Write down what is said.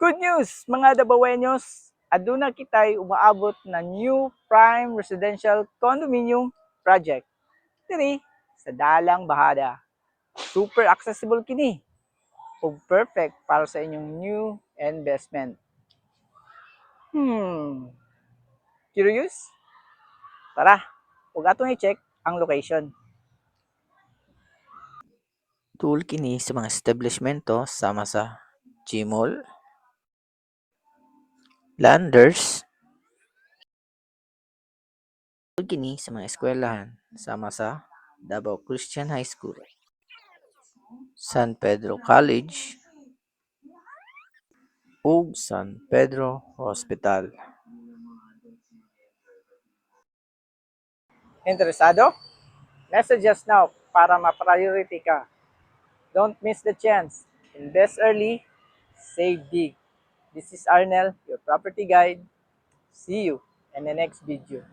Good news, mga Dabawenyos! Aduna kitay umaabot na new prime residential condominium project. Diri sa Dalang Bahada. Super accessible kini ug perfect para sa inyong new investment. Curious? Tara, ug atong i-check ang location. Tool kini sa mga establishmento sama sa Gmall, Landers, tool kini sa mga eskwelahan sama sa Davao Christian High School, San Pedro College, ug San Pedro Hospital. Interesado? Message us now para ma-priority ka. Don't miss the chance. Invest early, save big. This is Arnel, your property guide. See you in the next video.